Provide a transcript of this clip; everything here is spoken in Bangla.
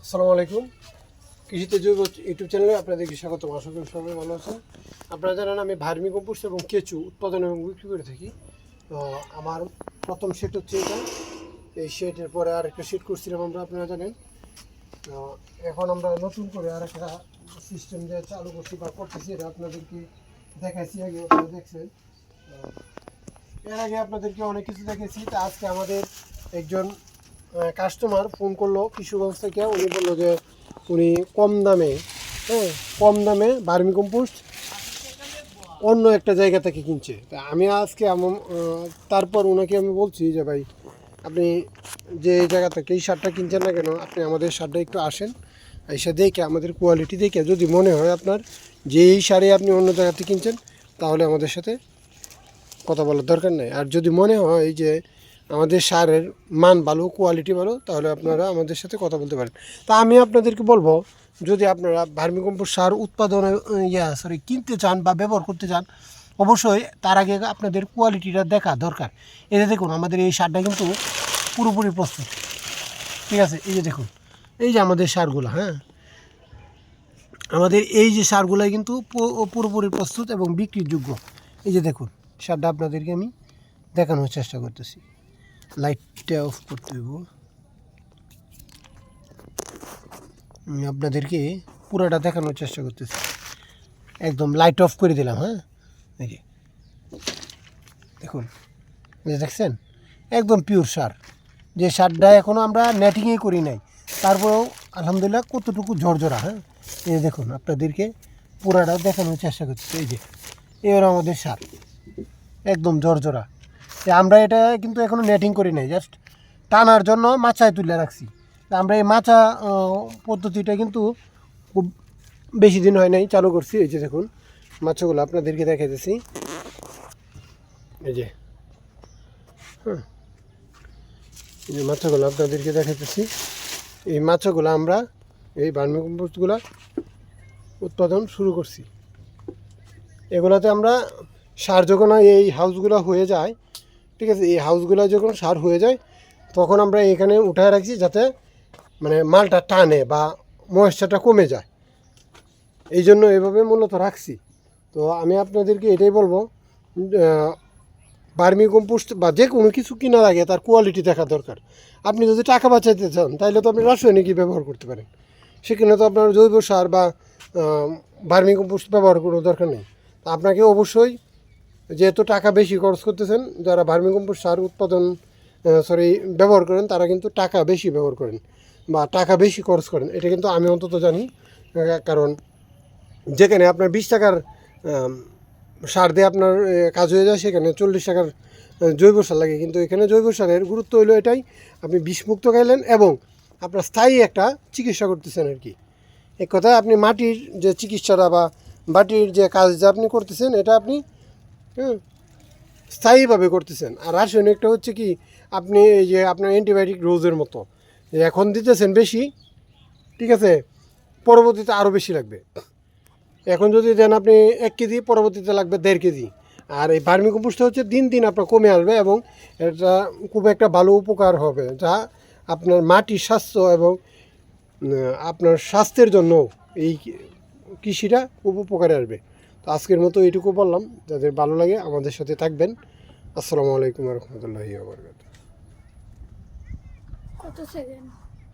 আসসালামু আলাইকুম। কৃষিতে জৈব ইউটিউব চ্যানেলে আপনাদেরকে স্বাগতম। আশা করি সবাই ভালো আছেন। আপনারা জানেন আমি ভার্মি কম্পোস্ট এবং কেঁচু উৎপাদন এবং বিক্রি করে থাকি। তো আমার প্রথম সেট হচ্ছে এটা। এই সেটের পরে আরেকটা সেট করছিলাম আমরা, আপনারা জানেন। তো এখন আমরা নতুন করে আরেকটা সিস্টেম যে চালু করছি বা করতেছি, এটা আপনাদেরকে দেখাইছি, আগে আপনারা দেখছেন। এর আগে আপনাদেরকে অনেক কিছু দেখেছি। তা আজকে আমাদের একজন কাস্টমার ফোন করলো কিশোরগঞ্জ থেকে। উনি বললো যে উনি কম দামে ভার্মি কম্পোস্ট অন্য একটা জায়গা থেকে কিনছে। তা আমি আজকে তারপর ওনাকে আমি বলছি যে ভাই, আপনি যে জায়গা থেকে এই সারটা কিনছেন না কেন, আপনি আমাদের সারটা একটু আসেন, এসে দেখে আমাদের কোয়ালিটি দেখে যদি মনে হয় আপনার যে এই সারে আপনি অন্য জায়গা থেকে কিনছেন, তাহলে আমাদের সাথে কথা বলার দরকার নেই। আর যদি মনে হয় যে আমাদের সারের মান ভালো, কোয়ালিটি ভালো, তাহলে আপনারা আমাদের সাথে কথা বলতে পারেন। তা আমি আপনাদেরকে বলবো, যদি আপনারা ভার্মিকম্পোস্ট সার উৎপাদনে কিনতে চান বা ব্যবহার করতে চান, অবশ্যই তার আগে আপনাদের কোয়ালিটিটা দেখা দরকার। এই যে দেখুন, আমাদের এই সারটা কিন্তু পুরোপুরি প্রস্তুত, ঠিক আছে? এই যে দেখুন, এই যে আমাদের সারগুলো, হ্যাঁ, আমাদের এই যে সারগুলাই কিন্তু পুরোপুরি প্রস্তুত এবং বিক্রির যোগ্য। এই যে দেখুন, সারটা আপনাদেরকে আমি দেখানোর চেষ্টা করতেছি। লাইটটা অফ করতে দেব, আমি আপনাদেরকে পুরোটা দেখানোর চেষ্টা করতেছি। একদম লাইট অফ করে দিলাম, হ্যাঁ, এই যে দেখুন, এই যে দেখছেন, একদম পিওর সার। যে সারটা এখনও আমরা নেটিংয়ে করি নাই, তারপরেও আলহামদুলিল্লাহ কতটুকু ঝরঝরা। হ্যাঁ, এই যে দেখুন, আপনাদেরকে পুরাটা দেখানোর চেষ্টা করতেছি। এই যে এবার আমাদের সার একদম ঝরঝরা। আমরা এটা কিন্তু এখনও নেটিং করি নাই, জাস্ট টানার জন্য মাচায় তুলে রাখছি। আমরা এই মাচা পদ্ধতিটা কিন্তু খুব বেশি দিন হয় নাই চালু করছি। এই যে দেখুন, মাছগুলো আপনাদেরকে দেখাইতেছি। এই যে, হ্যাঁ, এই যে মাছগুলো আপনাদেরকে দেখাইতেছি। এই মাছগুলো আমরা এই ভার্মিকম্পোস্টগুলো উৎপাদন শুরু করছি। এগুলোতে আমরা সার যখন এই হাউসগুলো হয়ে যায়, ঠিক আছে, এই হাউসগুলো যখন সার হয়ে যায়, তখন আমরা এখানে উঠায় রাখছি, যাতে মানে মালটা টানে বা ময়েশ্চারটা কমে যায়। এই জন্য এভাবে মূলত রাখছি। তো আমি আপনাদেরকে এটাই বলবো, ভার্মি কম্পোস্ট বা যে কোনো কিছু কেনার আগে তার কোয়ালিটি দেখা দরকার। আপনি যদি টাকা বাঁচাইতে চান, তাহলে তো আপনি রাসায়নিকই ব্যবহার করতে পারেন। সেখানে তো আপনার জৈব সার বা ভার্মি কম্পোস্ট ব্যবহার করার দরকার নেই। আপনাকে অবশ্যই, যেহেতু টাকা বেশি খরচ করতেছেন, যারা ভার্মি কম্পোস্ট সার ব্যবহার করেন, তারা কিন্তু টাকা বেশি ব্যবহার করেন বা টাকা বেশি খরচ করেন। এটা কিন্তু আমি অন্তত জানি। কারণ যেখানে আপনার 20 টাকার সার দিয়ে আপনার কাজ হয়ে যায়, সেখানে 40 টাকার জৈব সার লাগে। কিন্তু এখানে জৈব সারের গুরুত্ব হলো এটাই, আপনি বিষমুক্ত খাইলেন এবং আপনার স্থায়ী একটা চিকিৎসা করতেছেন আর কি। এক কথায় আপনি মাটির যে চিকিৎসাটা বা মাটির যে কাজটা আপনি করতেছেন, এটা আপনি স্থায়ীভাবে করতেছেন। আর রাসায়নিকটা হচ্ছে কি, আপনি এই যে আপনার অ্যান্টিবায়োটিক ডোজের মতো এখন দিতেছেন বেশি, ঠিক আছে, পরবর্তীতে আরও বেশি লাগবে। এখন যদি দেন আপনি 1 কেজি, পরবর্তীতে লাগবে 1.5 কেজি। আর এই ভার্মি কম্পোস্টটা হচ্ছে দিন দিন আপনার কমে আসবে এবং এটা খুব একটা ভালো উপকার হবে, যা আপনার মাটির স্বাস্থ্য এবং আপনার স্বাস্থ্যের জন্য এই কৃষিটা খুব উপকারে আসবে। তো আজকের মতো এইটুকু বললাম। যাদের ভালো লাগে আমাদের সাথে থাকবেন। আসসালামু আলাইকুম রহমতুল্লাহি ওয়া বারাকাতুহু। কত সেকেন্ড?